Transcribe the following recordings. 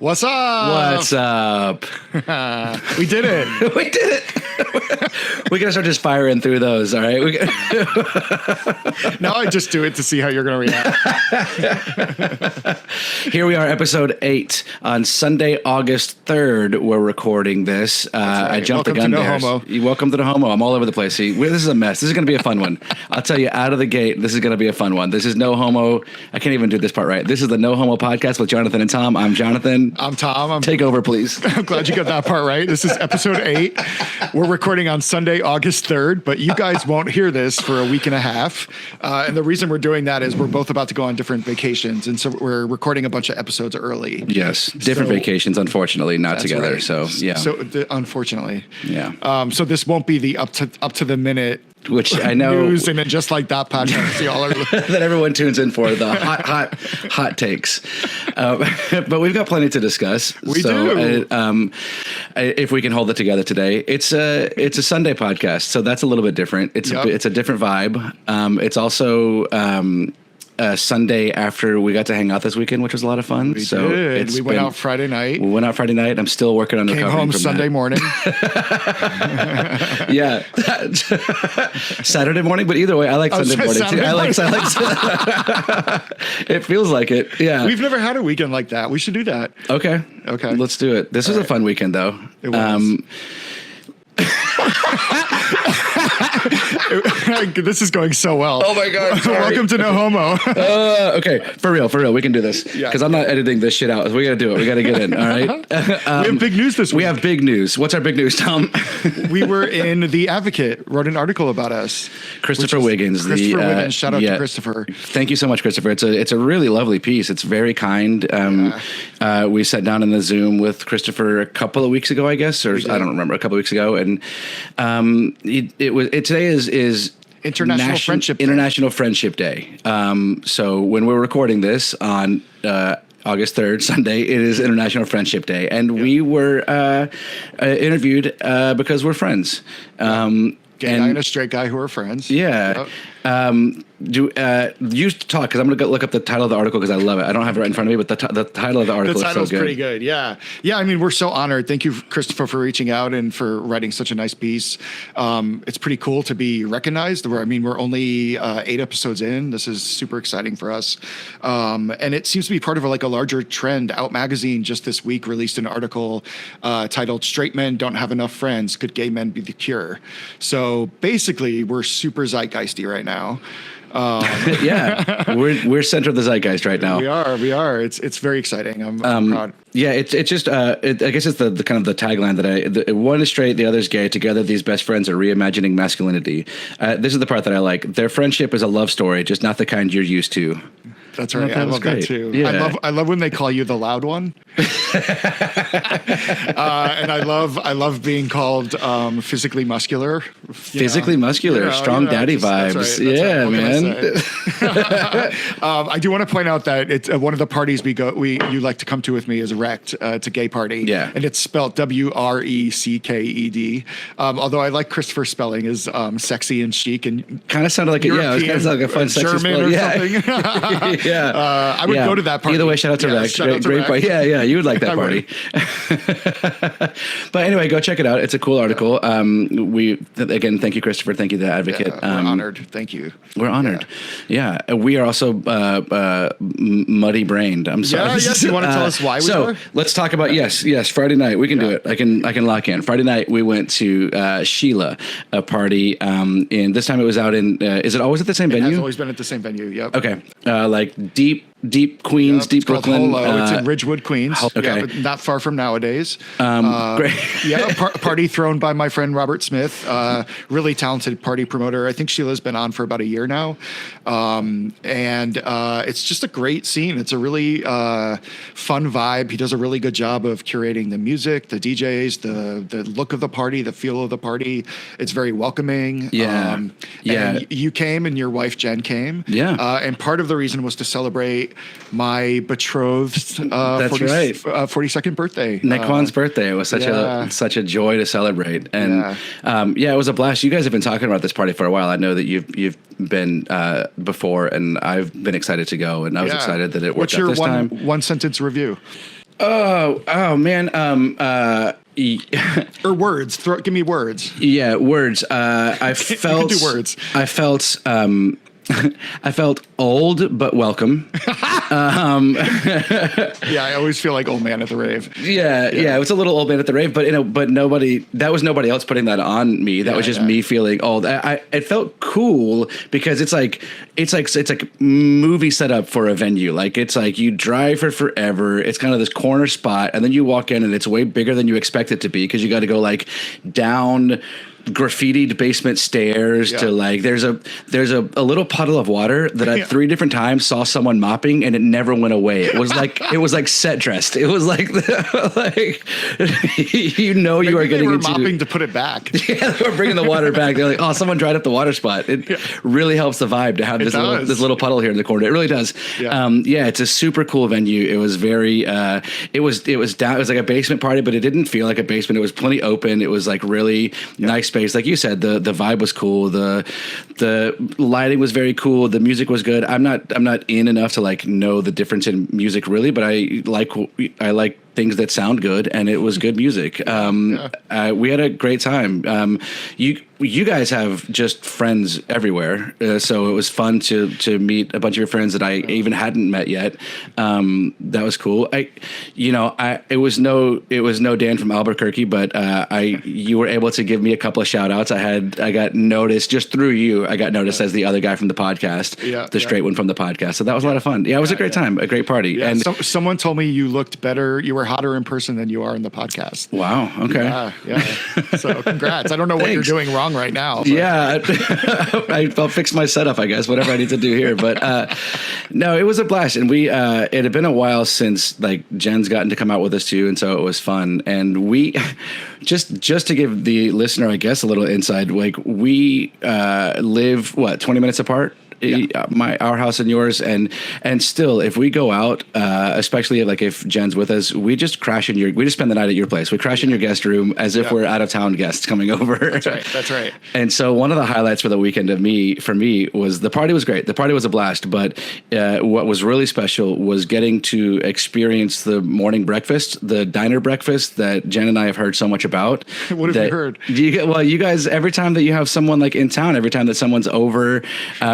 What's up? What's up? We did it. We did it. We're going to start just firing through those, all right? Now I just do it to see how you're going to react. Here we are, episode 8 on Sunday, August 3rd. We're recording this. Right. I jumped the gun Welcome there. to No Homo. Welcome to the Homo. I'm all over the place. See, this is a mess. This is going to be a fun one. I'll tell you out of the gate, this is going to be a fun one. This is No Homo. I can't even do this part right. This is the No Homo podcast with Jonathan and Tom. I'm Jonathan. I'm Tom. Take over, please. I'm glad you got that part right. This is episode 8. We're recording on Sunday, August 3rd, but you guys won't hear this for a week and a half. And the reason we're doing that is we're both about to go on different vacations. And so we're recording a bunch of episodes early. Yes. Different vacations, unfortunately, not together. Right. So, yeah. Unfortunately. Yeah. So this won't be the up to the minute which I know news, and then just like that podcast, y'all are that everyone tunes in for the hot takes. But we've got plenty to discuss. We do. If we can hold it together today, it's a Sunday podcast, so that's a little bit different. It's a different vibe. It's also Sunday after we got to hang out this weekend, which was a lot of fun. We did. We went out Friday night. I'm still working on recovering. Came home from Sunday morning. Yeah, Saturday morning. But either way, I like Sunday morning too. I like. It feels like it. Yeah, we've never had a weekend like that. We should do that. Okay, let's do it. This was a fun weekend, though. It was. This is going so well. Oh my God. Welcome to No Homo. Okay. For real. We can do this. Yeah. Because I'm not editing this shit out. We got to do it. We got to get in. All right. We have big news this week. We have big news. What's our big news, Tom? We were in The Advocate, wrote an article about us. Christopher Wiggins. Wiggins. Shout out to Christopher. Thank you so much, Christopher. It's a really lovely piece. It's very kind. We sat down in the Zoom with Christopher a couple of weeks ago, I guess, or I don't remember, a couple of weeks ago. And today is International Friendship Day. So when we're recording this on August 3rd, Sunday, it is International Friendship Day. And we were interviewed because we're friends. Gay guy and a straight guy who are friends. Yeah. You talk, because I'm going to look up the title of the article because I love it. I don't have it right in front of me, but the title of the article is so good. The title's pretty good, yeah. Yeah, I mean, we're so honored. Thank you, Christopher, for reaching out and for writing such a nice piece. It's pretty cool to be recognized. We're only 8 episodes in. This is super exciting for us. And it seems to be part of a larger trend. Out Magazine just this week released an article titled "Straight Men Don't Have Enough Friends. Could Gay Men Be the Cure?" So basically, we're super zeitgeisty right now. Yeah, we're center of the zeitgeist right now. We are. It's very exciting. I'm proud. Yeah, it's just I guess it's the kind of the tagline that one is straight, the other is gay. Together, these best friends are reimagining masculinity. This is the part that I like. Their friendship is a love story, just not the kind you're used to. That's right. I love that too. Yeah. I love when they call you the loud one. And I love being called physically muscular. Physically muscular, strong daddy vibes. That's right. I do want to point out that it's one of the parties you like to come to with me is Rect. It's a gay party. Yeah. And it's spelled WRECKED. Although I like Christopher's spelling is sexy and chic and kind of sounded like it was kind of like a fun sexy German or something. I would go to that party. Either way, shout out to Rex. Great party. Yeah, you would like that party. But anyway, go check it out. It's a cool article. Again, thank you, Christopher. Thank you, The Advocate. We're honored. Thank you. We're honored. Yeah. We are also muddy brained. I'm sorry. Yes. You want to tell us why we were? Let's talk about yes. Friday night. We can do it. I can lock in. Friday night we went to Sheila, a party. And this time it was out in. Is it always at the same venue? It has always been at the same venue. Yep. Okay. Like deep Queens, deep Brooklyn. It's in Ridgewood, Queens. Okay. Yeah, but not far from nowadays. Great. Party thrown by my friend Robert Smith, really talented party promoter. I think Sheila's been on for about a year now. And it's just a great scene. It's a really fun vibe. He does a really good job of curating the music, the DJs, the look of the party, the feel of the party. It's very welcoming. Yeah. And you came and your wife Jen came. Yeah. And part of the reason was to celebrate my betrothed's 42nd birthday. Nekwan's birthday. It was such a joy to celebrate. And it was a blast. You guys have been talking about this party for a while. I know that you've been before, and I've been excited to go, and I was excited that it worked out this time. One sentence review? Oh man. Or words. Give me words. Yeah, words. I felt. do words. I felt. I felt old but welcome. Yeah, I always feel like old man at the rave. Yeah, it was a little old man at the rave, but nobody. That was nobody else putting that on me. That was just me feeling old. It felt cool because it's like movie setup for a venue. Like it's like you drive for forever. It's kind of this corner spot, and then you walk in, and it's way bigger than you expect it to be because you got to go like down graffitied basement stairs to like there's a little puddle of water that I 3 different times saw someone mopping and it never went away. It was like set dressed. It was like you know you are getting into mopping to put it back. Yeah, they were bringing the water back. They're like, oh, someone dried up the water spot. It really helps the vibe to have this little puddle here in the corner. It really does. Yeah, it's a super cool venue. It was very it was down. It was like a basement party, but it didn't feel like a basement. It was plenty open. It was like really nice space. Like you said, the vibe was cool. The lighting was very cool. The music was good. I'm not in enough to like know the difference in music really, but I like things that sound good, and it was good music. We had a great time. You guys have just friends everywhere, so it was fun to meet a bunch of your friends that I even hadn't met yet. That was cool. It was no Dan from Albuquerque, but you were able to give me a couple of shout outs. I got noticed just through you. I got noticed as the other guy from the podcast, the straight one from the podcast. So that was a lot of fun. Yeah, it was a great time, a great party. Yeah, and someone told me you looked better. You were hotter in person than you are in the podcast. Wow. Okay. Yeah. So congrats. I don't know what you're doing wrong right now. But. Yeah. I'll fix my setup, I guess, whatever I need to do here. But no, it was a blast. And we, it had been a while since like Jen's gotten to come out with us too. And so it was fun. And we just to give the listener, I guess, a little insight, like we live 20 minutes apart? Our house and yours, and still, if we go out, especially like if Jen's with us, we just spend the night at your place. We crash in your guest room as if we're out of town guests coming over. That's right. And so one of the highlights for the weekend for me was the party was great. The party was a blast, but what was really special was getting to experience the morning breakfast, the diner breakfast that Jen and I have heard so much about. What have you heard? You guys, every time that you have someone like in town, every time that someone's over,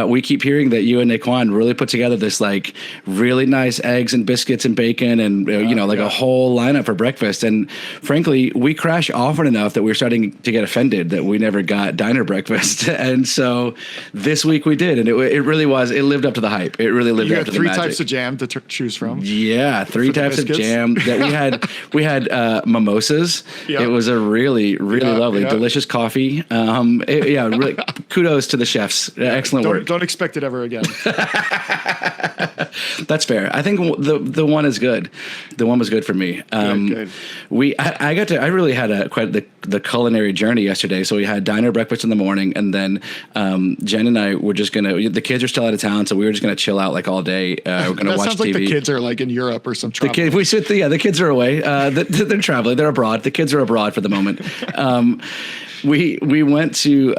we keep hearing that you and Naquan really put together this like really nice eggs and biscuits and bacon and a whole lineup for breakfast. And frankly, we crash often enough that we're starting to get offended that we never got diner breakfast. And so this week we did, and it really was. It lived up to the hype. It really lived up to the magic. 3 types of jam to choose from. Yeah, 3 types of jam that we had. We had mimosas. Yep. It was a really lovely, delicious coffee. Really kudos to the chefs. Excellent work. Don't expect it ever again. That's fair. I think the one is good. The one was good for me. Good. I really had quite the culinary journey yesterday. So we had diner breakfast in the morning, and then Jen and I were just the kids are still out of town, so we were just gonna chill out like all day. We're gonna watch TV. Sounds like the kids are like in Europe or some. The kids are away. They're traveling. They're abroad. The kids are abroad for the moment. We went to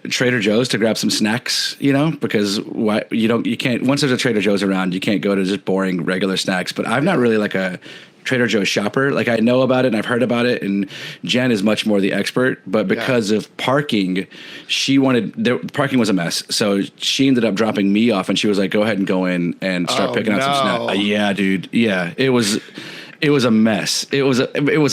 Trader Joe's to grab some snacks, because you can't, once there's a Trader Joe's around, you can't go to just boring regular snacks. But I'm not really like a Trader Joe's shopper. Like I know about it and I've heard about it, and Jen is much more the expert, but because of parking, parking was a mess. So she ended up dropping me off, and she was like, go ahead and go in and start picking out some snacks. Yeah, dude. Yeah. It was a mess. It was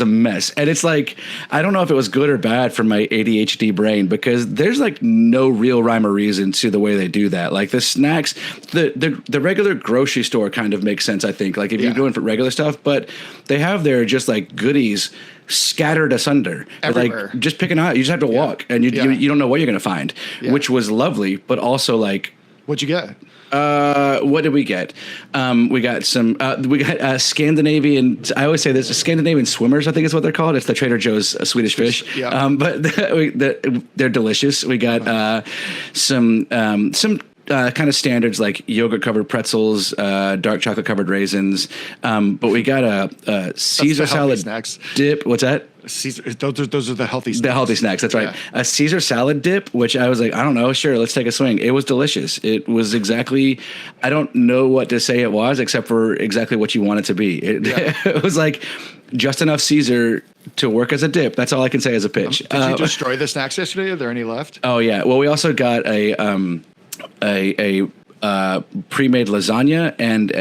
a mess. And it's like, I don't know if it was good or bad for my ADHD brain, because there's like no real rhyme or reason to the way they do that. Like the snacks, the regular grocery store kind of makes sense, I think. Like if you're going for regular stuff, but they have their just like goodies scattered asunder. Everywhere. Like just picking out, you just have to walk, and you don't know what you're going to find, which was lovely, but also like. What'd you get? What did we get? We got some. We got Scandinavian. I always say this: Scandinavian swimmers. I think is what they're called. It's the Trader Joe's Swedish fish. Yeah. But they're delicious. We got some kind of standards like yogurt covered pretzels, dark chocolate covered raisins. But we got a Caesar salad snacks. dip. What's that? Caesar, those are the healthy snacks. The healthy snacks, that's right. Yeah. A Caesar salad dip, which I was like, I don't know, sure, let's take a swing. It was delicious. It was exactly, I don't know what to say it was, except for exactly what you want it to be. It was like just enough Caesar to work as a dip. That's all I can say as a pitch. Did you destroy the snacks yesterday? Are there any left? Oh yeah. Well, we also got a pre-made lasagna and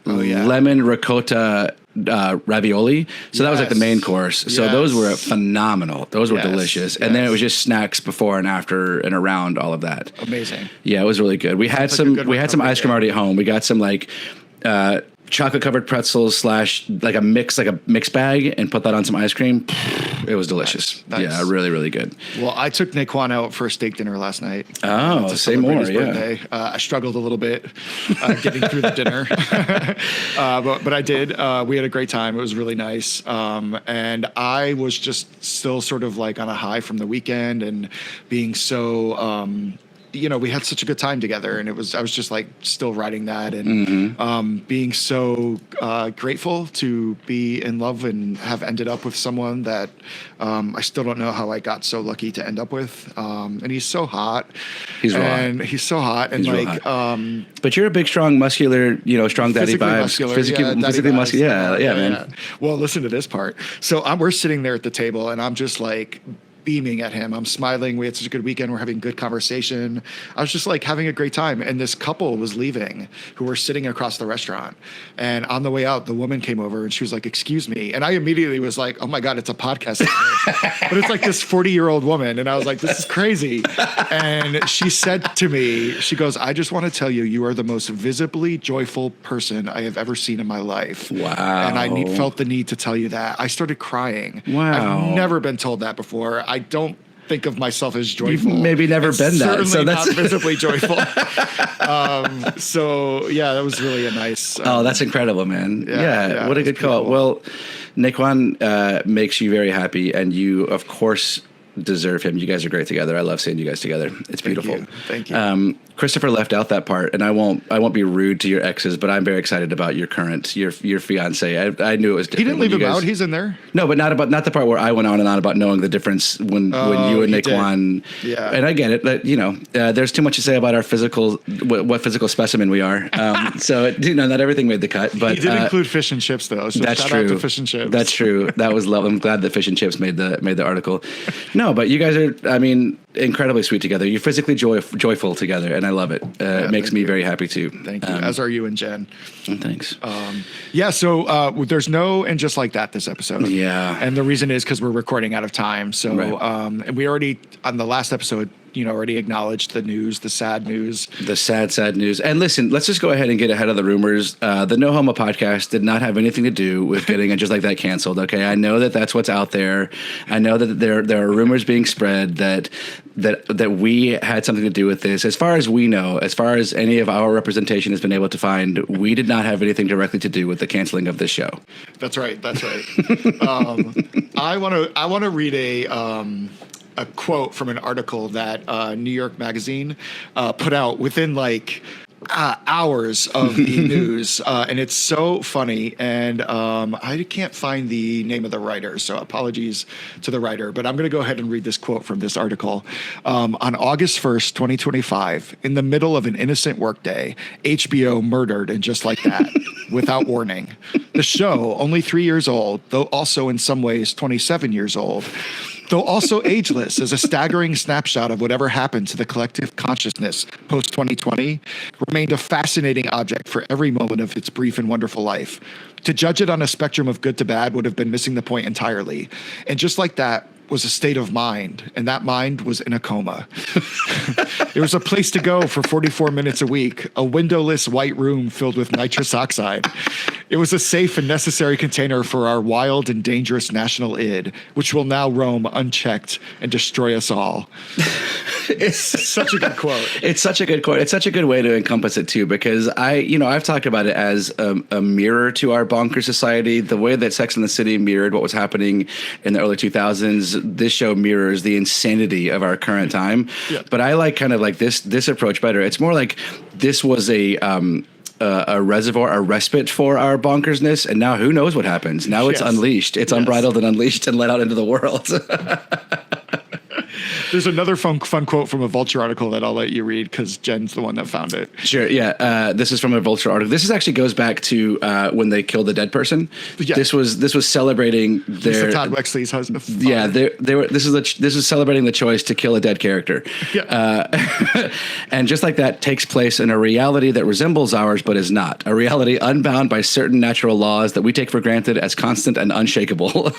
lemon ricotta ravioli. So that was like the main course. So those were phenomenal. Those were delicious. And then it was just snacks before and after and around all of that. Amazing. Yeah, it was really good. We had some ice cream already at home. We got some like chocolate covered pretzels / like a mix bag and put that on some ice cream. It was delicious. Nice. Yeah, really, really good. Well, I took Naquan out for a steak dinner last night. Oh, say more. His birthday. I struggled a little bit getting through the dinner, but I did. We had a great time. It was really nice. And I was just still sort of like on a high from the weekend and being so, we had such a good time together, and I was just like still riding that and being so grateful to be in love and have ended up with someone that I still don't know how I got so lucky to end up with. And he's so hot. He's so hot. And he's like, but you're a big, strong, muscular, strong daddy vibes. Physically muscular. Yeah, man. Yeah. Well, listen to this part. So we're sitting there at the table, and I'm just like beaming at him. I'm smiling. We had such a good weekend. We're having good conversation. I was just like having a great time. And this couple was leaving who were sitting across the restaurant. And on the way out, the woman came over and she was like, "Excuse me." And I immediately was like, "Oh my God, it's a podcast." But it's like this 40-year-old woman. And I was like, this is crazy. And she said to me, she goes, "I just want to tell you, you are the most visibly joyful person I have ever seen in my life." Wow. And I felt the need to tell you that. I started crying. Wow. I've never been told that before. I don't think of myself as joyful. You've maybe never been that. So that's not visibly joyful. So yeah, that was really a nice. That's incredible, man. Yeah, what a good call. Well, Naquan makes you very happy, and you, of course, deserve him. You guys are great together. I love seeing you guys together. It's beautiful. Thank you. Christopher left out that part, and I won't be rude to your exes, but I'm very excited about your fiance. I knew it was different. He didn't leave him out. He's in there. No, but not the part where I went on and on about knowing the difference when you and Naquan. Yeah. And I get it, but there's too much to say about our what physical specimen we are. So not everything made the cut, but he did include fish and chips though. So that's shout true. out to fish and chips. That's true. That was love. I'm glad that fish and chips made the article. No, but you guys are, incredibly sweet together. You're physically joyful together, and I love it. It makes me very happy too. Thank you. As are you and Jen. Thanks. So there's no And Just Like That this episode. Yeah. And the reason is because we're recording out of time. So and we already, on the last episode, already acknowledged the news, the sad news. The sad news. And listen, let's just go ahead and get ahead of the rumors. The No Homo podcast did not have anything to do with getting it Just Like That canceled. Okay, I know that that's what's out there. I know that there are rumors being spread that we had something to do with this. As far as we know, as far as any of our representation has been able to find, we did not have anything directly to do with the canceling of this show. That's right. I want to read a quote from an article that New York Magazine put out within hours of the news, and it's so funny. And I can't find the name of the writer, so apologies to the writer. But I'm going to go ahead and read this quote from this article. On August 1st, 2025, in the middle of an innocent workday, HBO murdered And Just Like That without warning. The show, only 3 years old, though also in some ways 27 years old, though also ageless, is a staggering snapshot of whatever happened to the collective consciousness post-2020, remained a fascinating object for every moment of its brief and wonderful life. To judge it on a spectrum of good to bad would have been missing the point entirely. And Just Like That was a state of mind, and that mind was in a coma. It was a place to go for 44 minutes a week, a windowless white room filled with nitrous oxide. It was a safe and necessary container for our wild and dangerous national id, which will now roam unchecked and destroy us all. It's such a good quote. It's such a good quote. It's such a good way to encompass it too, because I've talked about it as a mirror to our bonker society. The way that Sex and the City mirrored what was happening in the early 2000s, this show mirrors the insanity of our current time. Yeah. But I like kind of like this approach better. It's more like this was a a reservoir, a respite for our bonkersness, and now who knows what happens? Now it's unleashed. It's unbridled and unleashed and let out into the world. There's another fun quote from a Vulture article that I'll let you read because Jen's the one that found it. Sure, yeah. This is from a Vulture article. This actually goes back to when they killed the dead person. Yeah. This was celebrating their Todd Wexley's husband. Yeah, they were. This is celebrating the choice to kill a dead character. Yeah. And just like that, takes place in a reality that resembles ours but is not. A reality unbound by certain natural laws that we take for granted as constant and unshakable.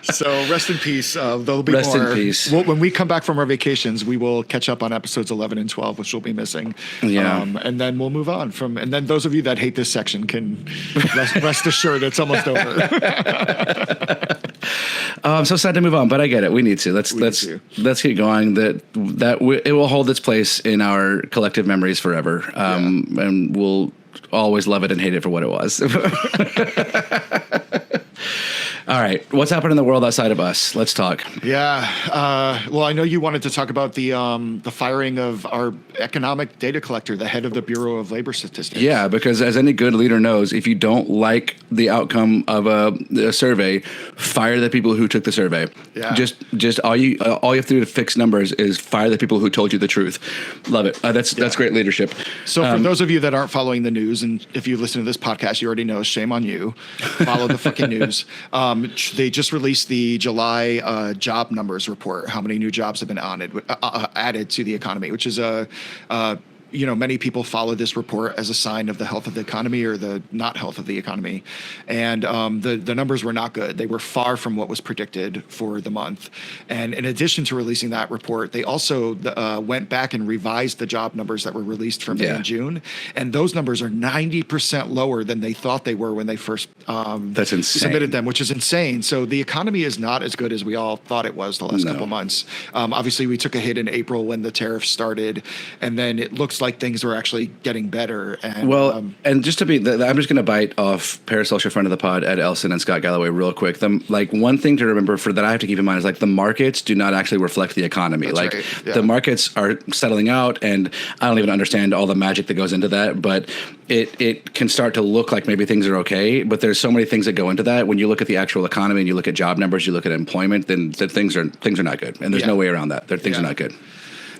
So rest in peace. There'll be Rest more. in peace. When we come back from our vacations, we will catch up on episodes 11 and 12, which we'll be missing. Yeah. And then we'll move on from. And then those of you that hate this section can rest assured it's almost over. I'm so sad to move on, but I get it. We need to. Let's keep going. It will hold its place in our collective memories forever. And we'll always love it and hate it for what it was. All right. What's happening in the world outside of us? Let's talk. Yeah. Well, I know you wanted to talk about the firing of our economic data collector, the head of the Bureau of Labor Statistics. Yeah, because as any good leader knows, if you don't like the outcome of a survey, fire the people who took the survey. Yeah. Just all you have to do to fix numbers is fire the people who told you the truth. Love it. That's great leadership. So for those of you that aren't following the news, and if you listen to this podcast, you already know, shame on you. Follow the fucking news. They just released the July job numbers report, how many new jobs have been added to the economy, which is many people follow this report as a sign of the health of the economy or the not health of the economy. And the numbers were not good. They were far from what was predicted for the month. And in addition to releasing that report, they also went back and revised the job numbers that were released for May and June. And those numbers are 90% lower than they thought they were when they first That's insane. submitted them, which is insane. So the economy is not as good as we all thought it was the last couple months. Obviously, we took a hit in April when the tariffs started, and then it looks like things were actually getting better. And, and just to be, I'm just going to bite off parasocial friend of the pod, Ed Elson and Scott Galloway, real quick. One thing to remember that I have to keep in mind is the markets do not actually reflect the economy. That's right. Yeah. The markets are settling out, and I don't even understand all the magic that goes into that, but it can start to look like maybe things are okay, but there's so many things that go into that. When you look at the actual economy and you look at job numbers, you look at employment, then things are not good, and there's no way around that. Things are not good.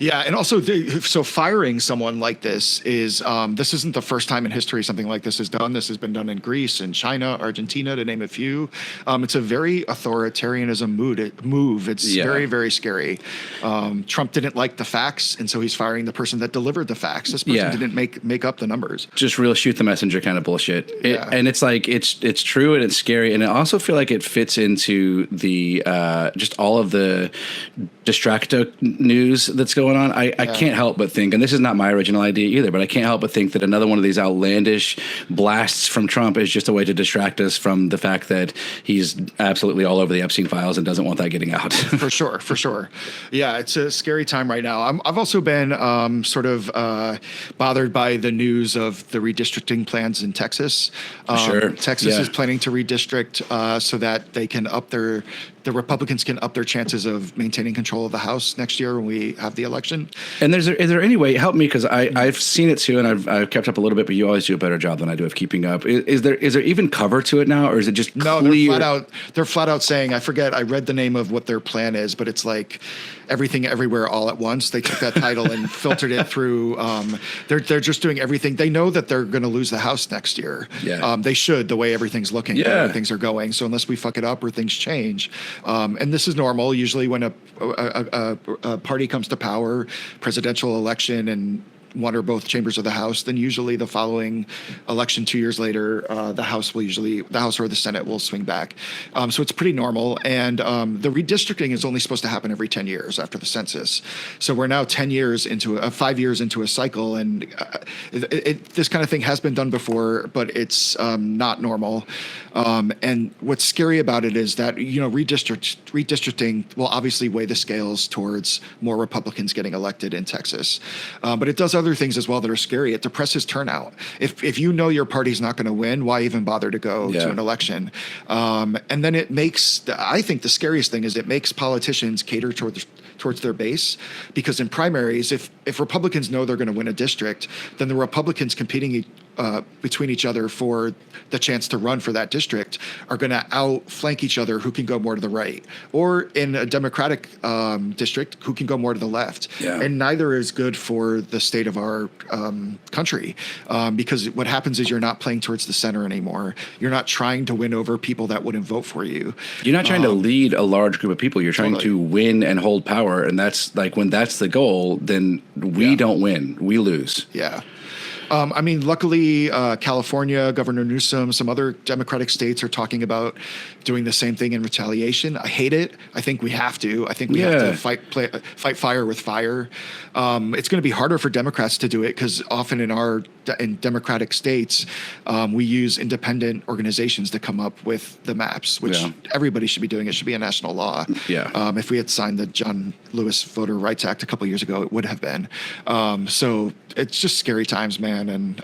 Yeah, and also, so firing someone like this is, this isn't the first time in history something like this is done. This has been done in Greece and China, Argentina, to name a few. It's a very authoritarianism move. It's very, very scary. Trump didn't like the facts, and so he's firing the person that delivered the facts. This person didn't make up the numbers. Just real shoot the messenger kind of bullshit. And it's it's true, and it's scary, and I also feel like it fits into the just all of the distracto news that's going on. I can't help but think, and this is not my original idea either, but I can't help but think that another one of these outlandish blasts from Trump is just a way to distract us from the fact that he's absolutely all over the Epstein files and doesn't want that getting out. For sure. Yeah, it's a scary time right now. I've also been bothered by the news of the redistricting plans in Texas. Texas is planning to redistrict so that they can the Republicans can up their chances of maintaining control of the House next year when we have the election. And is there any way, help me, because I've seen it too, and I've kept up a little bit, but you always do a better job than I do of keeping up. Is there even cover to it now, or is it just clear? No, they're flat out saying, I read the name of what their plan is, but it's like everything everywhere all at once. They took that title and filtered it through. They're just doing everything. They know that they're going to lose the House next year. Yeah. They should, the way everything's looking, the way things are going. So unless we fuck it up or things change, and this is normal. Usually when a party comes to power, presidential election, and one or both chambers of the House, then usually the following election 2 years later, the House or the Senate will swing back. So it's pretty normal. And the redistricting is only supposed to happen every 10 years after the census. So we're now 5 years into a cycle, and this kind of thing has been done before, but it's not normal. And what's scary about it is that, redistricting will obviously weigh the scales towards more Republicans getting elected in Texas. But it does other things as well that are scary. It depresses turnout. If you know your party's not going to win, why even bother to go to an election? And then it makes, I think the scariest thing is it makes politicians cater towards their base, because in primaries, if Republicans know they're going to win a district, then the Republicans competing between each other for the chance to run for that district are going to outflank each other, who can go more to the right, or in a Democratic district, who can go more to the left. And neither is good for the state of our country, because what happens is you're not playing towards the center anymore. You're not trying to win over people that wouldn't vote for you. You're not trying to lead a large group of people. You're trying to win and hold power. And that's like, when that's the goal, then we don't win, we lose. I mean, luckily, California, Governor Newsom, some other Democratic states are talking about doing the same thing in retaliation. I hate it. I think we have to. I think we have to fight fire with fire. It's going to be harder for Democrats to do it, because often in Democratic states, we use independent organizations to come up with the maps, which everybody should be doing. It should be a national law. If we had signed the John Lewis Voter Rights Act a couple of years ago, it would have been. So it's just scary times, man. And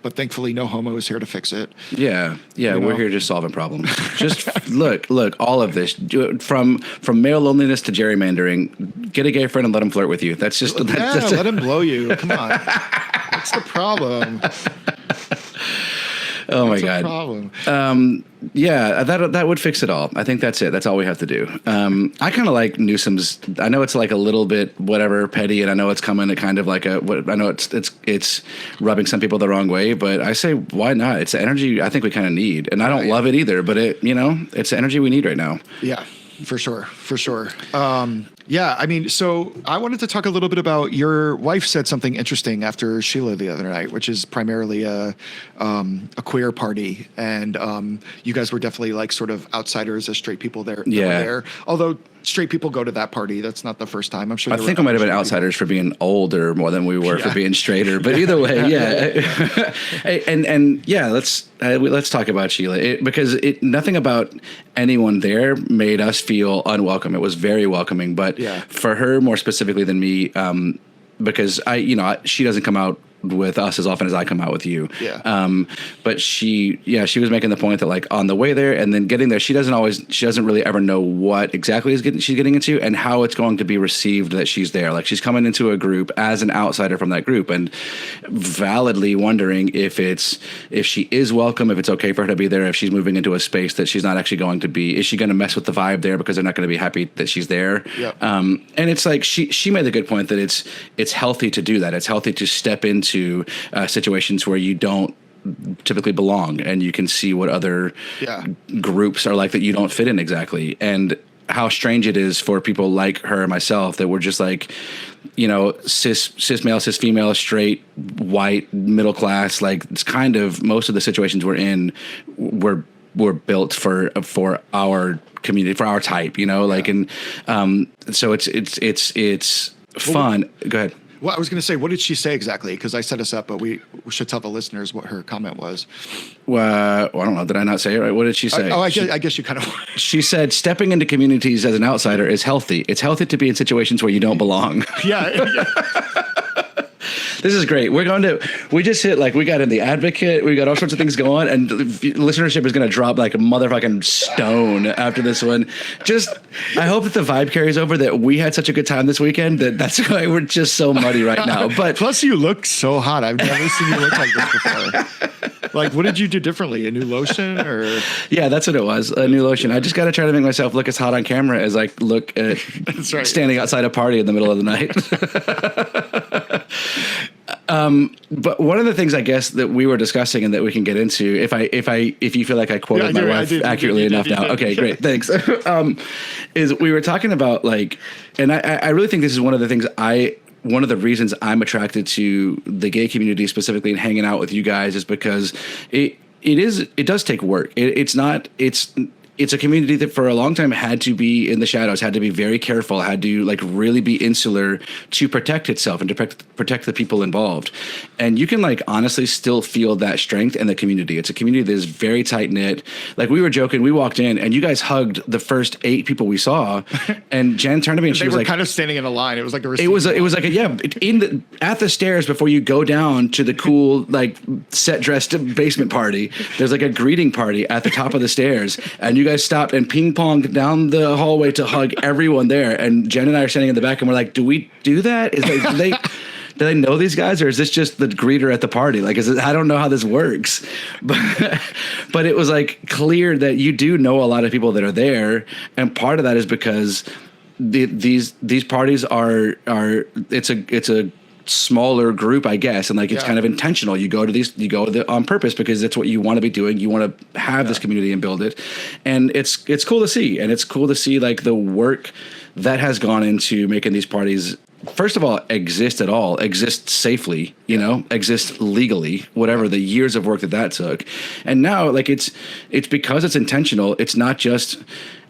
but thankfully, no homo is here to fix it. We're here just solving problems. Just look, all of this, from male loneliness to gerrymandering. Get a gay friend and let him flirt with you. That's just let him blow you. Come on, what's the problem? Oh my God. Problem. That would fix it all. I think that's it. That's all we have to do. I kind of like Newsom's. I know it's like a little bit whatever petty, and I know it's coming to kind of like I know it's rubbing some people the wrong way, but I say, why not? It's the energy I think we kind of need, and I don't love it either, but it's the energy we need right now. Yeah, for sure. I mean, so I wanted to talk a little bit about, your wife said something interesting after Sheila the other night, which is primarily a queer party. And you guys were definitely like sort of outsiders as straight people there. There. Although straight people go to that party. That's not the first time. I'm sure. I think we might have been outsiders for being older more than we were for being straighter. But either way, let's talk about Sheila, because nothing about anyone there made us feel unwelcome. It was very welcoming, but for her more specifically than me, because she doesn't come out with us as often as I come out with you. But she was making the point that like on the way there and then getting there, she doesn't really ever know what exactly she's getting into and how it's going to be received that she's there. Like she's coming into a group as an outsider from that group and validly wondering if she is welcome, if it's okay for her to be there, if she's moving into a space that she's not actually going to be. Is she going to mess with the vibe there because they're not going to be happy that she's there? And it's like she made the good point that it's healthy to do that. It's healthy to step into situations where you don't typically belong, and you can see what other groups are like that you don't fit in exactly, and how strange it is for people like her and myself that we're just like, cis male, cis female, straight, white, middle class. Like it's kind of most of the situations we're in, we're built for our community, for our type, and so it's fun. Go ahead. Well, I was going to say, what did she say exactly? Because I set us up, but we should tell the listeners what her comment was. Well, I don't know. Did I not say it right? What did she say? I guess you kind of... She said, stepping into communities as an outsider is healthy. It's healthy to be in situations where you don't belong. This is great. We just hit, like, we got in the advocate, we got all sorts of things going, and listenership is going to drop like a motherfucking stone after this one. I hope that the vibe carries over that we had such a good time this weekend that's why we're just so muddy right now. But plus you look so hot. I've never seen you look like this before. Like, what did you do differently? A new lotion or? Yeah, that's what it was. A new lotion. I just got to try to make myself look as hot on camera as I look at standing outside a party in the middle of the night. But one of the things I guess that we were discussing and that we can get into, if you feel like I quoted my wife accurately enough now, okay, great, thanks. Is we were talking about like, and I really think this is one of the things one of the reasons I'm attracted to the gay community specifically and hanging out with you guys is because it does take work. it's a community that for a long time had to be in the shadows, had to be very careful, had to like really be insular to protect itself and to protect the people involved. And you can like honestly still feel that strength in the community. It's a community that is very tight knit. Like we were joking, we walked in and you guys hugged the first 8 people we saw, and Jen turned to me and she was like, kind of standing in a line. It was like it was like at the stairs before you go down to the cool like set dressed basement party. There's like a greeting party at the top of the stairs, and you guys stopped and ping ponged down the hallway to hug everyone there. And Jen and I are standing in the back, and we're like, "Do we do that? Do they know these guys, or is this just the greeter at the party? Like, I don't know how this works." But it was like clear that you do know a lot of people that are there, and part of that is because these parties are it's a smaller group, I guess, and like it's kind of intentional. You go on purpose because that's what you want to be doing. You want to have this community and build it, and it's cool to see. And it's cool to see like the work that has gone into making these parties, first of all, exist safely, exist legally, whatever the years of work that took. And now like it's because it's intentional. It's not just,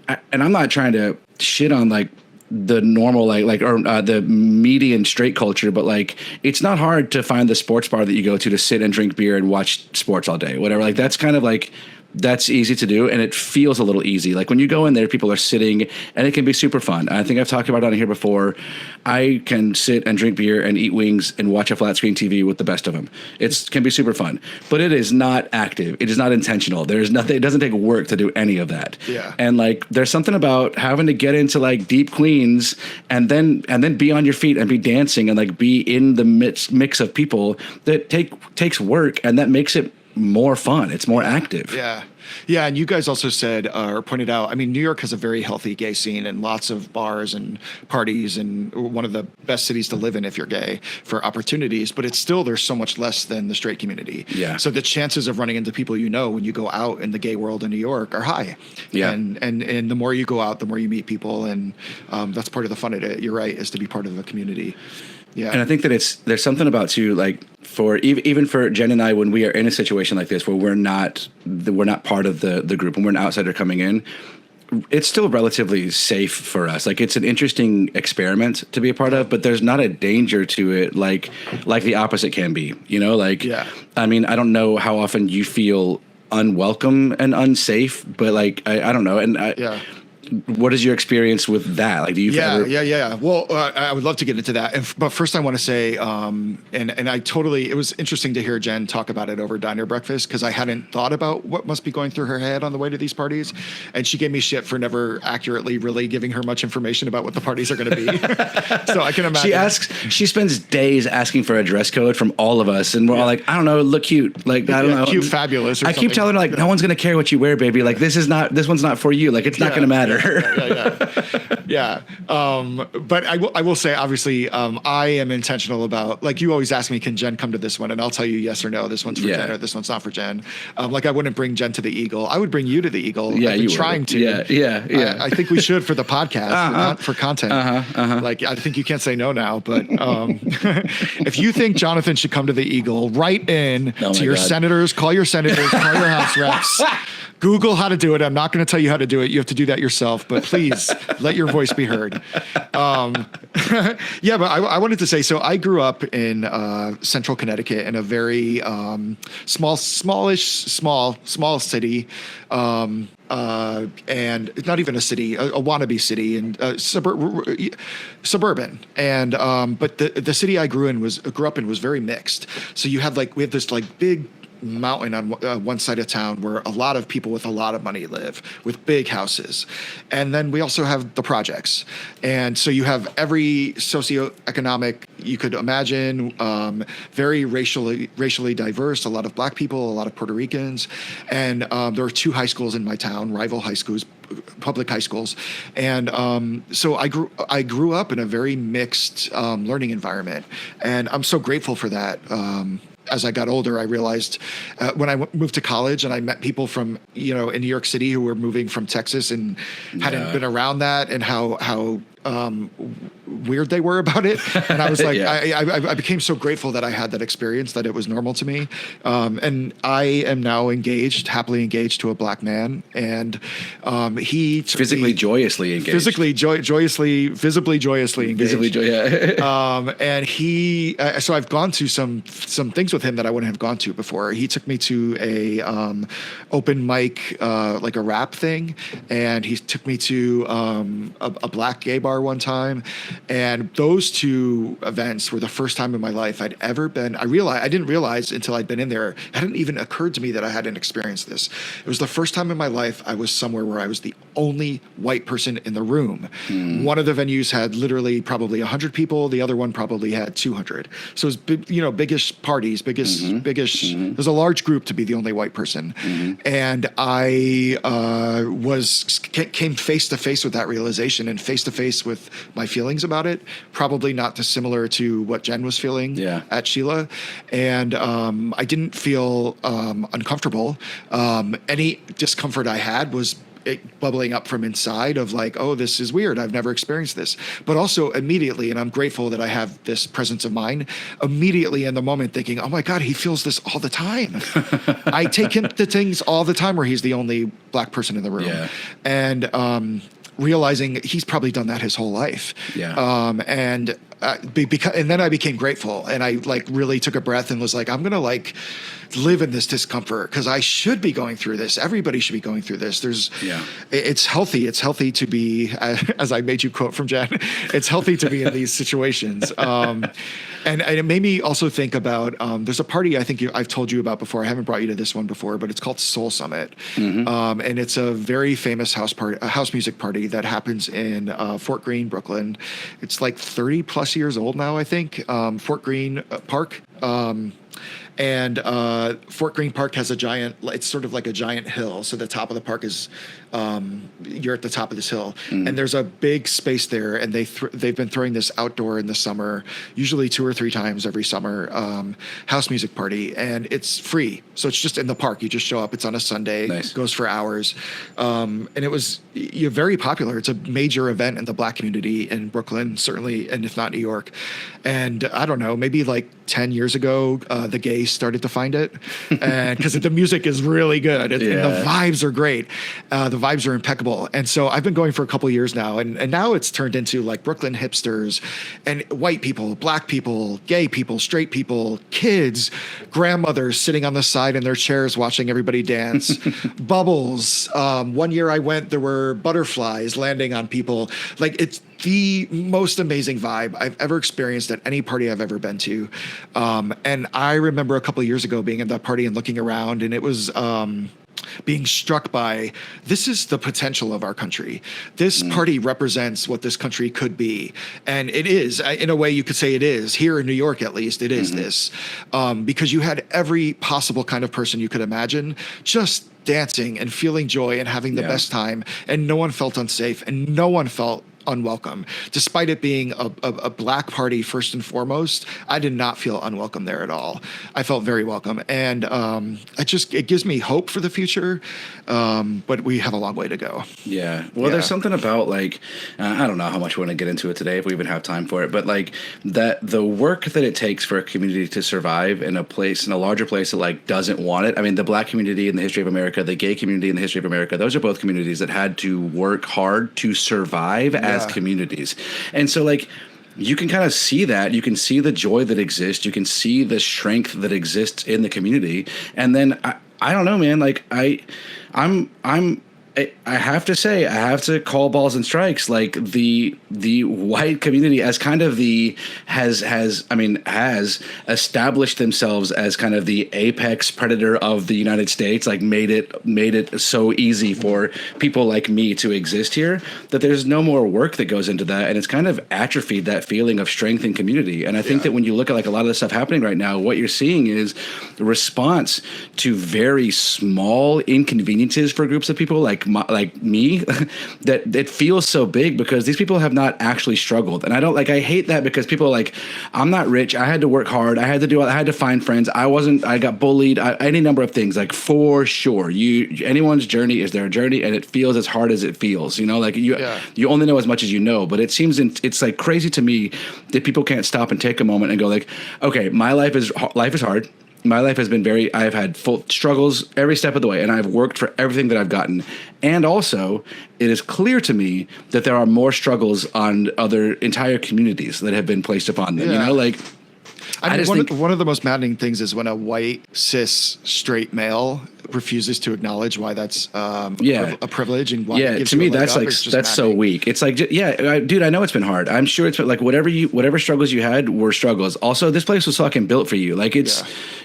and I'm not trying to shit on like the normal the median straight culture, but like it's not hard to find the sports bar that you go to sit and drink beer and watch sports all day, whatever. Like that's kind of like, that's easy to do, and it feels a little easy. Like when you go in there, people are sitting, and it can be super fun. I think I've talked about it on here before. I can sit and drink beer and eat wings and watch a flat screen TV with the best of them. It can be super fun, but it is not active. It is not intentional. There's nothing. It doesn't take work to do any of that. Yeah. And like there's something about having to get into like deep cleans and then be on your feet and be dancing and like be in the mix of people that takes work, and that makes it more fun. It's more active. Yeah. Yeah. And you guys also said or pointed out, I mean, New York has a very healthy gay scene and lots of bars and parties, and one of the best cities to live in if you're gay for opportunities, but it's still, there's so much less than the straight community. Yeah. So the chances of running into people when you go out in the gay world in New York are high. Yeah. And the more you go out, the more you meet people. And that's part of the fun of it. You're right, is to be part of a community. Yeah. And I think that there's something about too, like for even for Jen and I, when we are in a situation like this where we're not part of the group and we're an outsider coming in, it's still relatively safe for us. Like it's an interesting experiment to be a part of, but there's not a danger to it like the opposite can be, I mean, I don't know how often you feel unwelcome and unsafe, but like, I don't know. And what is your experience with that? Like, do you ever? Yeah. Well, I would love to get into that. But first I want to say, it was interesting to hear Jen talk about it over diner breakfast, because I hadn't thought about what must be going through her head on the way to these parties. And she gave me shit for never accurately really giving her much information about what the parties are going to be. So I can imagine. She spends days asking for a dress code from all of us. And we're all like, I don't know, look cute. Like, I don't know. Cute, fabulous. I keep telling her like, no one's going to care what you wear, baby. Like, this one's not for you. Like, it's not going to matter. Yeah. But I will say, obviously, I am intentional about, like, you always ask me, can Jen come to this one? And I'll tell you yes or no. This one's for Jen or this one's not for Jen. Like, I wouldn't bring Jen to the Eagle. I would bring you to the Eagle. Yeah, I've been trying to. Yeah. I think we should for the podcast, for content. Like, I think you can't say no now. But if you think Jonathan should come to the Eagle, write in to your senators, call your House reps. Google how to do it. I'm not going to tell you how to do it. You have to do that yourself, but please let your voice be heard. But I wanted to say, so I grew up in central Connecticut in a very small city, and it's not even a city, a wannabe city, and suburban. And but the city I grew up in was very mixed. So we had this like big mountain on one side of town where a lot of people with a lot of money live, with big houses. And then we also have the projects. And so you have every socioeconomic you could imagine, very racially diverse, a lot of black people, a lot of Puerto Ricans. And there are 2 high schools in my town, rival high schools, public high schools. And so I grew up in a very mixed learning environment. And I'm so grateful for that. As I got older, I realized when I moved to college and I met people from, in New York City who were moving from Texas and hadn't been around that, and how weird they were about it. And I was like, Yeah. I became so grateful that I had that experience, that it was normal to me. And I am now happily engaged to a black man. And he took Physically joyously engaged. Physically, joyously, visibly joyously engaged. Visibly yeah. And he, so I've gone to some things with him that I wouldn't have gone to before. He took me to a open mic, like a rap thing, and he took me to a black gay bar one time. And those two events were the first time in my life I'd ever been. I didn't realize until I'd been in there. It hadn't even occurred to me that I hadn't experienced this. It was the first time in my life I was somewhere where I was the only white person in the room. One of the venues had literally probably 100 people. The other one probably had 200. So it was biggest parties, biggest. It was a large group to be the only white person. And I came face to face with that realization, and face to face with my feelings about it, probably not dissimilar to what Jen was feeling at Sheila. And I didn't feel uncomfortable. Any discomfort I had was bubbling up from inside of like, oh, this is weird. I've never experienced this. But also immediately, and I'm grateful that I have this presence of mind, immediately in the moment thinking, oh my God, he feels this all the time. I take him to things all the time where he's the only black person in the room. Yeah. And realizing he's probably done that his whole life. Yeah. And then I became grateful, and I like really took a breath and was like, I'm going to like live in this discomfort because I should be going through this. Everybody should be going through this. It's healthy. It's healthy to be, as I made you quote from Jen, it's healthy to be in these situations. And it made me also think about, there's a party I think I've told you about before. I haven't brought you to this one before, but it's called Soul Summit. And it's a very famous house music party that happens in Fort Greene, Brooklyn. It's like 30 plus years old now, I think. Fort Greene Park. And Fort Greene Park has it's sort of like a giant hill. So the top of the park is, you're at the top of this hill. And there's a big space there. And they've been throwing this outdoor in the summer, usually 2 or 3 times every summer, house music party. And it's free. So it's just in the park. You just show up. It's on a Sunday. Nice. Goes for hours. And it was very popular. It's a major event in the black community in Brooklyn, certainly, and if not New York. And I don't know, maybe like 10 years ago, the gays started to find it, and because the music is really good and the vibes are great. The vibes are impeccable. And so I've been going for a couple of years now, and now it's turned into like Brooklyn hipsters and white people, black people, gay people, straight people, kids, grandmothers sitting on the side in their chairs watching everybody dance, bubbles. One year I went, there were butterflies landing on people. Like, it's the most amazing vibe I've ever experienced at any party I've ever been to. And I remember a couple of years ago being at that party and looking around, and it was being struck by, this is the potential of our country. This party represents what this country could be. And it is, in a way you could say it is. Here in New York, at least, it is this. Because you had every possible kind of person you could imagine just dancing and feeling joy and having the best time. And no one felt unsafe, and no one felt unwelcome. Despite it being a black party first and foremost, I did not feel unwelcome there at all. I felt very welcome. And it gives me hope for the future, but we have a long way to go. Yeah. Well, there's something about like, I don't know how much we want to get into it today if we even have time for it, but like the work that it takes for a community to survive in a larger place that like doesn't want it. I mean, the black community in the history of America, the gay community in the history of America, those are both communities that had to work hard to survive as communities. And so like, you can kind of see that. You can see the joy that exists. You can see the strength that exists in the community. And then I don't know, man. Like I have to say, I have to call balls and strikes. Like the white community as kind of has established themselves as kind of the apex predator of the United States. Like made it so easy for people like me to exist here that there's no more work that goes into that, and it's kind of atrophied that feeling of strength and community. And I think that when you look at like a lot of the stuff happening right now, what you're seeing is the response to very small inconveniences for groups of people, like like me, that it feels so big because these people have not actually struggled. And I hate that because people are like, I'm not rich. I had to work hard. I had to find friends. I got bullied. Any number of things. Like for sure, anyone's journey is their journey, and it feels as hard as it feels. You know, like you only know as much as you know. But it seems it's like crazy to me that people can't stop and take a moment and go like, okay, my life is hard. My life has been I've had full struggles every step of the way, and I've worked for everything that I've gotten. And also, it is clear to me that there are more struggles on other entire communities that have been placed upon them. You know, like. I mean, one of the most maddening things is when a white, cis, straight male refuses to acknowledge why that's a privilege and why it gives to me that's so weak. It's like, dude, I know it's been hard. I'm sure it's been like whatever struggles you had were struggles. Also, this place was fucking built for you. Like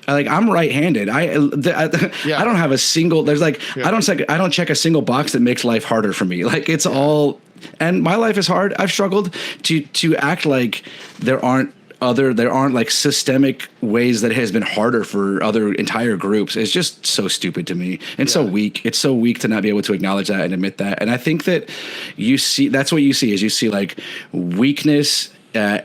like I'm right-handed. I don't have a single. There's like I don't check a single box that makes life harder for me. Like it's all, and my life is hard. I've struggled to act like there aren't like systemic ways that it has been harder for other entire groups. It's just so stupid to me and so weak. It's so weak to not be able to acknowledge that and admit that. And I think that that's what you see like weakness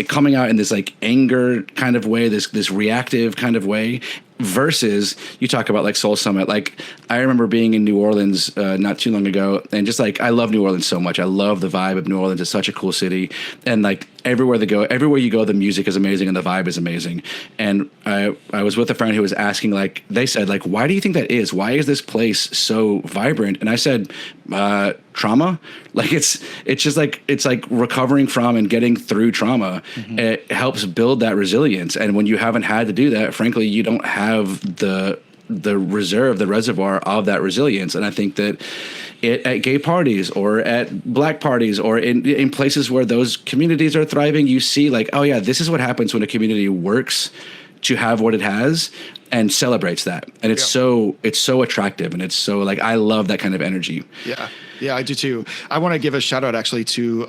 coming out in this like anger kind of way, this reactive kind of way. Versus you talk about like Soul Summit. Like I remember being in New Orleans not too long ago, and just like I love New Orleans so much. I love the vibe of New Orleans. It's such a cool city, and like everywhere you go, the music is amazing and the vibe is amazing. And I was with a friend who was asking, like they said, like, why do you think that is? Why is this place so vibrant? And I said, trauma. Like it's just like it's like recovering from and getting through trauma. Mm-hmm. It helps build that resilience. And when you haven't had to do that, frankly, you don't have the reservoir of that resilience. And I think that at gay parties or at black parties or in places where those communities are thriving, you see like, oh yeah, this is what happens when a community works to have what it has and celebrates that. And it's so attractive, and it's so like, I love that kind of energy. Yeah, I do too. I want to give a shout out actually to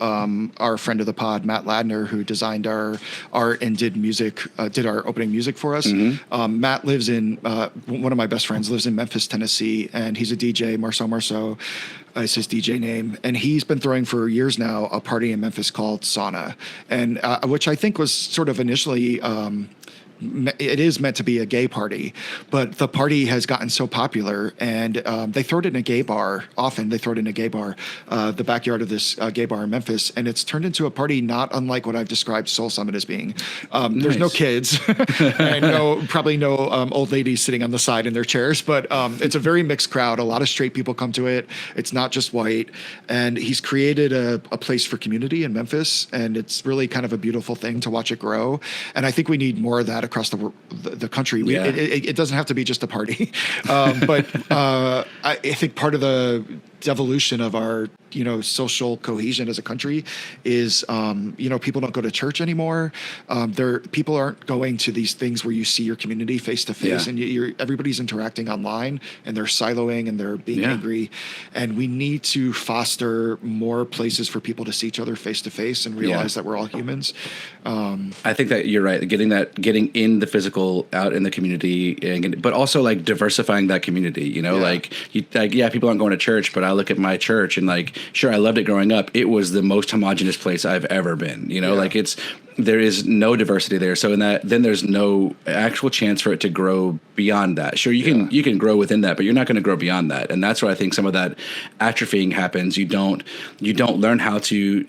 our friend of the pod, Matt Ladner, who designed our art and did our opening music for us. Mm-hmm. Matt lives in, one of my best friends lives in Memphis, Tennessee, and he's a DJ, Marceau. Is his DJ name, and he's been throwing for years now a party in Memphis called Sauna, and which I think was sort of initially it is meant to be a gay party, but the party has gotten so popular, and they throw it in a gay bar. Often they throw it in a gay bar, the backyard of this gay bar in Memphis, and it's turned into a party not unlike what I've described Soul Summit as being. Nice. There's no kids, and probably no old ladies sitting on the side in their chairs, but it's a very mixed crowd. A lot of straight people come to it. It's not just white, and he's created a place for community in Memphis, and it's really kind of a beautiful thing to watch it grow. And I think we need more of that across the country. It doesn't have to be just a party, but I think part of the devolution of our social cohesion as a country is people don't go to church anymore. People aren't going to these things where you see your community face to face, and everybody's interacting online, and they're siloing and they're being angry. And we need to foster more places for people to see each other face to face and realize that we're all humans. I think that you're right. Getting in the physical out in the community, but also like diversifying that community. People aren't going to church, but I look at my church and like, sure, I loved it growing up. It was the most homogenous place I've ever been. There is no diversity there. So then there's no actual chance for it to grow beyond that. Sure, you can grow within that, but you're not going to grow beyond that. And that's where I think some of that atrophying happens. You don't learn how to, you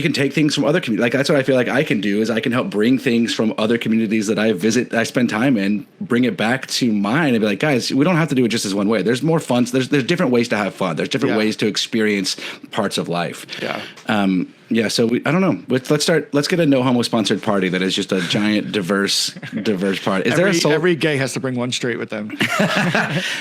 can take things from other communities. Like that's what I feel like I can do is I can help bring things from other communities that I visit, I spend time in, bring it back to mine and be like, guys, we don't have to do it just as one way. There's more fun. There's different ways to have fun. There's different ways to experience parts of life. So I don't know. Let's get a no homo sponsored party that is just a giant diverse party. Every gay has to bring one straight with them.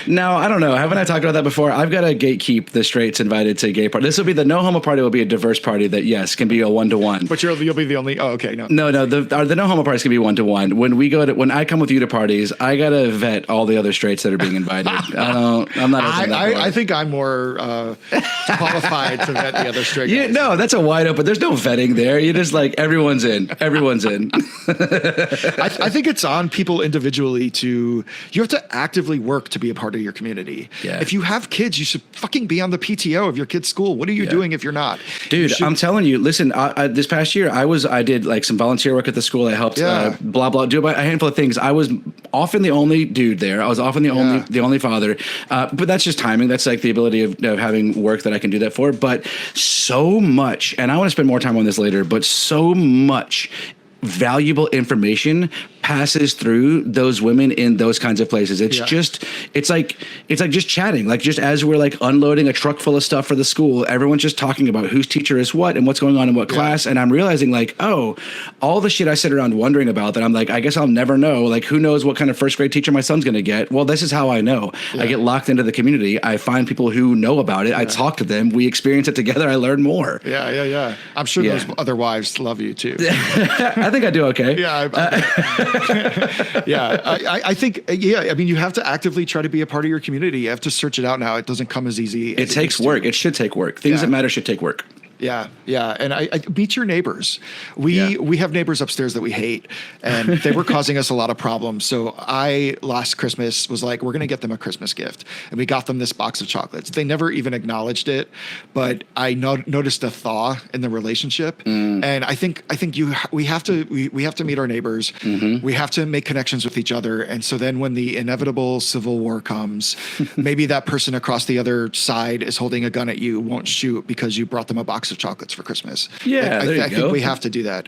No, I don't know. Haven't I talked about that before? I've got to gatekeep the straights invited to a gay party. This will be the no homo party. Will be a diverse party that can be a 1-to-1. But you'll be the only. Oh, okay, no. No. The no homo parties can be 1-to-1. When I come with you to parties, I gotta vet all the other straights that are being invited. I'm not. I think I'm more qualified to vet the other straight guys. No, that's a wide open but there's no vetting there. You're just like, everyone's in. I think it's on people individually you have to actively work to be a part of your community. Yeah. If you have kids, you should fucking be on the PTO of your kid's school. What are you doing if you're not? Dude, I'm telling you, listen, this past year, I did like some volunteer work at the school. I helped, do a handful of things. I was often the only dude there. I was often the only father. But that's just timing. That's like the ability of having work that I can do that for. But so much, and I want to spend more time on this later, but so much valuable information passes through those women in those kinds of places. It's like just chatting, like just as we're like unloading a truck full of stuff for the school, everyone's just talking about whose teacher is what and what's going on in what class. And I'm realizing like, oh, all the shit I sit around wondering about that I'm like, I guess I'll never know. Like, who knows what kind of first grade teacher my son's going to get? Well, this is how I know. I get locked into the community. I find people who know about it. I talk to them. We experience it together. I learn more. Yeah. I'm sure those other wives love you too. I think I do okay. I think, I mean, you have to actively try to be a part of your community. You have to search it out now. It doesn't come as easy. It takes work. It should take work. Things that matter should take work. Yeah. And I meet your neighbors. We have neighbors upstairs that we hate, and they were causing us a lot of problems. So I, last Christmas, was like, we're going to get them a Christmas gift. And we got them this box of chocolates. They never even acknowledged it, but I noticed a thaw in the relationship. And I think we have to meet our neighbors. We have to make connections with each other. And so then when the inevitable civil war comes, maybe that person across the other side is holding a gun at you, won't shoot because you brought them a box of chocolates for Christmas. Yeah, I think we have to do that.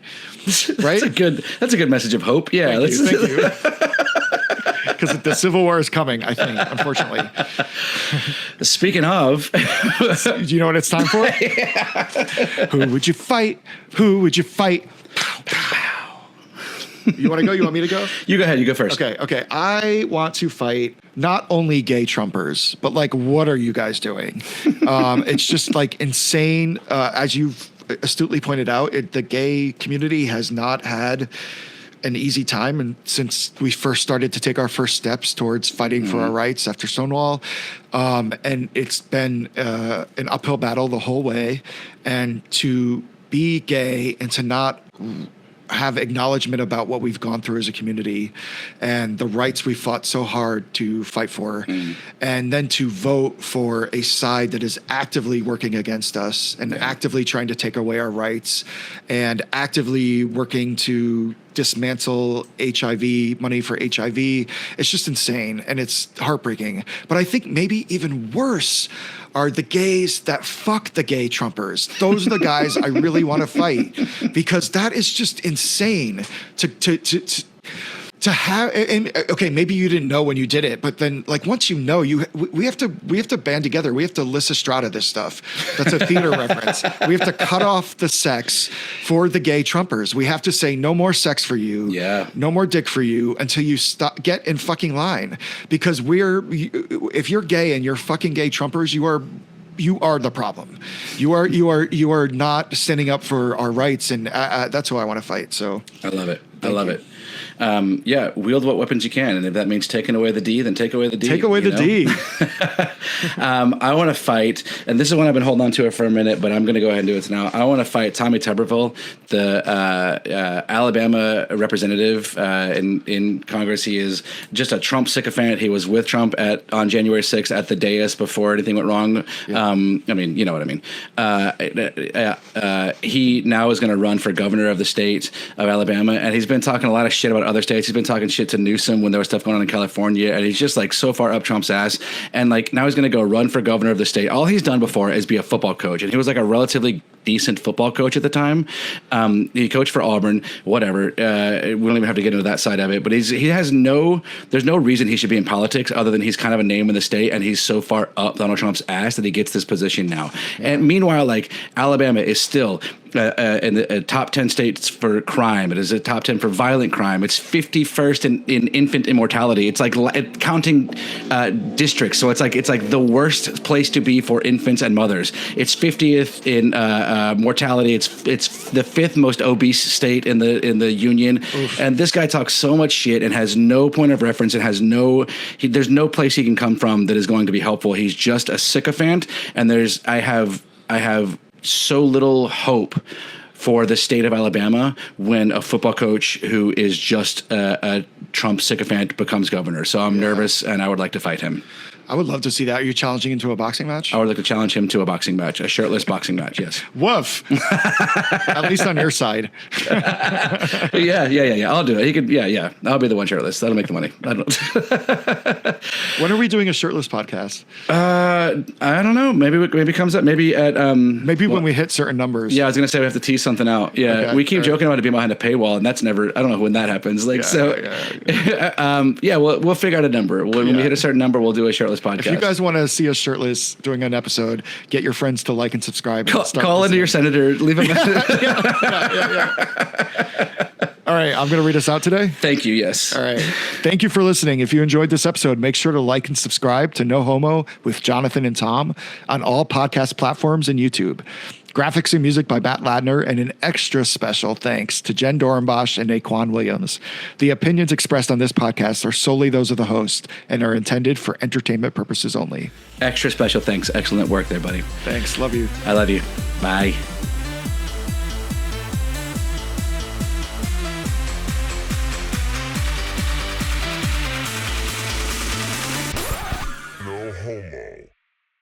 Right? That's a good message of hope. Yeah, thank you. Because the Civil War is coming, I think, unfortunately. Speaking of, do you know what it's time for? Who would you fight? Who would you fight? Pow, pow. You want to go? You want me to go? You go ahead. You go first. Okay. I want to fight not only gay Trumpers, but like, what are you guys doing? It's just like insane. As you've astutely pointed out, the gay community has not had an easy time, and since we first started to take our first steps towards fighting for our rights after Stonewall, and it's been an uphill battle the whole way. And to be gay and to not have acknowledgement about what we've gone through as a community and the rights we fought so hard to fight for, and then to vote for a side that is actively working against us and actively trying to take away our rights and actively working to dismantle HIV, money for HIV. It's just insane and it's heartbreaking. But I think maybe even worse are the gays that fuck the gay Trumpers. Those are the guys I really want to fight, because that is just insane to have. And okay, maybe you didn't know when you did it, but then like once you know, we have to band together. We have to Lysistrata this stuff. That's a theater reference. We have to cut off the sex for the gay Trumpers. We have to say no more sex for you. No more dick for you until you get in fucking line. Because if you're gay and you're fucking gay Trumpers, you are the problem. You are not standing up for our rights, and that's who I want to fight. So I love it. I love it. Wield what weapons you can, and if that means taking away the D, then take away the D. Take away the D. I want to fight, and this is one I've been holding on to it for a minute, but I'm going to go ahead and do it now. I want to fight Tommy Tubberville, the Alabama representative in Congress. He is just a Trump sycophant. He was with Trump on January 6th at the dais before anything went wrong. Yeah. I mean, you know what I mean. He now is going to run for governor of the state of Alabama, and he's been talking a lot of shit about other states. He's been talking shit to Newsom when there was stuff going on in California, and he's just like so far up Trump's ass. And like now he's going to go run for governor of the state. All he's done before is be a football coach, and he was like a relatively decent football coach at the time. He coached for Auburn, whatever. We don't even have to get into that side of it, but there's no reason he should be in politics other than he's kind of a name in the state, and he's so far up Donald Trump's ass that he gets this position now. And meanwhile, like Alabama is still in the top 10 states for crime. It is a top 10 for violent crime. It's 51st in infant immortality. It's like counting districts. So it's like the worst place to be for infants and mothers. It's 50th in mortality. It's the 5th most obese state in the union. Oof. And this guy talks so much shit and has no point of reference and has there's no place he can come from that is going to be helpful. He's just a sycophant. And I have so little hope for the state of Alabama when a football coach who is just a Trump sycophant becomes governor. So I'm nervous, and I would like to fight him. I would love to see that. Are you challenging him to a boxing match? I would like to challenge him to a boxing match, a shirtless boxing match, yes. Woof. At least on your side. Yeah. I'll do it. He could, yeah. I'll be the one shirtless. That'll make the money. I don't. When are we doing a shirtless podcast? I don't know. Maybe it comes up. Maybe at when we hit certain numbers. Yeah, I was gonna say we have to tease something out. Yeah, okay, we keep joking about it being behind a paywall, and that's never. I don't know when that happens. We'll figure out a number. When we hit a certain number, we'll do a shirtless podcast. If you guys want to see us shirtless doing an episode, get your friends to like and subscribe. Call into your senator. Leave a message. All right, I'm going to read us out today. Thank you, yes. All right. Thank you for listening. If you enjoyed this episode, make sure to like and subscribe to No Homo with Jonathan and Tom on all podcast platforms and YouTube. Graphics and music by Matt Ladner, and an extra special thanks to Jen Dorenbosch and Naquan Williams. The opinions expressed on this podcast are solely those of the host and are intended for entertainment purposes only. Extra special thanks. Excellent work there, buddy. Thanks. Love you. I love you. Bye.